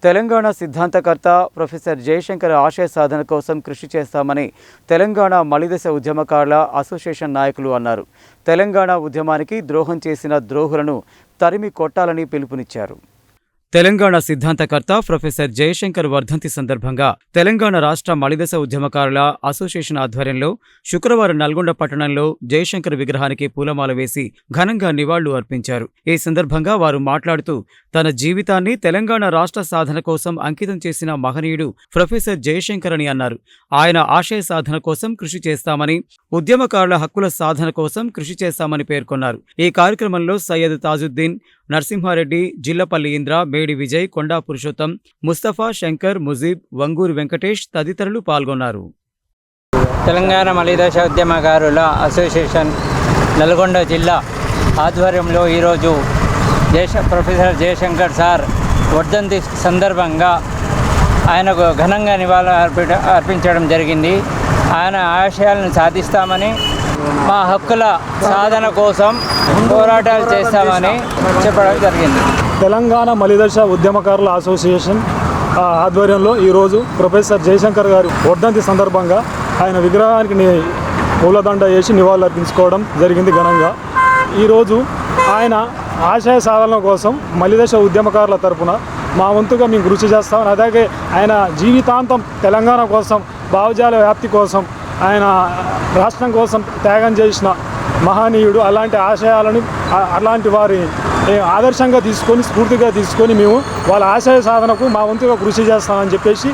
Telangana సిద్ధాంతకర్త professor Jayashankar ఆశయ సాధన కోసం కృషి చేస్తామని తెలంగాణ మలిదశ ఉద్యమకారుల అసోసియేషన్ నాయకులు అన్నారు. తెలంగాణ ఉద్యమానికి ద్రోహం చేసిన ద్రోహులను తరిమి కొట్టాలని పిలుపునిచ్చారు. తెలంగాణ సిద్ధాంతకర్త ప్రొఫెసర్ జయశంకర్ వర్ధంతి సందర్భంగా తెలంగాణ రాష్ట్ర మలిదశ ఉద్యమకారుల అసోసియేషన్ ఆధ్వర్యంలో శుక్రవారం నల్గొండ పట్టణంలో జయశంకర్ విగ్రహానికి పూలమాల వేసి ఘనంగా నివాళులు అర్పించారు. ఈ సందర్భంగా వారు మాట్లాడుతూ తన జీవితాన్ని తెలంగాణ రాష్ట్ర సాధన కోసం అంకితం చేసిన మహనీయుడు ప్రొఫెసర్ జయశంకర్ అని అన్నారు. ఆయన ఆశయ సాధన కోసం కృషి చేస్తామని, ఉద్యమకారుల హక్కుల సాధన కోసం కృషి చేస్తామని పేర్కొన్నారు. ఈ కార్యక్రమంలో సయ్యద్ తాజుద్దీన్, నరసింహారెడ్డి, జిల్లపల్లి ఇంద్ర, మేడి విజయ్, కొండా పురుషోత్తం, ముస్తఫా, శంకర్, ముజీబ్, వంగూరు వెంకటేష్ తదితరులు పాల్గొన్నారు. తెలంగాణ మలిదశ ఉద్యమకారుల అసోసియేషన్ నల్గొండ జిల్లా ఆధ్వర్యంలో ఈరోజు ప్రొఫెసర్ జయశంకర్ సార్ వర్ధంతి సందర్భంగా ఆయనకు ఘనంగా నివాళులు అర్పించడం జరిగింది. ఆయన ఆశయాలను సాధిస్తామని, మా హక్కుల సాధన కోసం పోరాటాలు చేస్తామని చెప్పడం జరిగింది. తెలంగాణ మలిదశ ఉద్యమకారుల అసోసియేషన్ ఆధ్వర్యంలో ఈరోజు ప్రొఫెసర్ జయశంకర్ గారి వర్ధంతి సందర్భంగా ఆయన విగ్రహానికి పూలదండ వేసి నివాళులు అర్పించుకోవడం జరిగింది ఘనంగా. ఈరోజు ఆయన ఆశయ సాధన కోసం మలిదశ ఉద్యమకారుల తరపున మా వంతుగా మేము కృషి చేస్తామని, అలాగే ఆయన జీవితాంతం తెలంగాణ కోసం, భావజాల వ్యాప్తి కోసం, ఆయన రాష్ట్రం కోసం త్యాగం చేసిన మహనీయుడు. అలాంటి ఆశయాలను, అలాంటి వారి ఆదర్శంగా తీసుకొని, స్ఫూర్తిగా తీసుకొని మేము వాళ్ళ ఆశయ సాధనకు మా వంతుగా కృషి చేస్తామని చెప్పేసి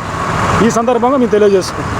ఈ సందర్భంగా మేము తెలియజేసుకుంటాం.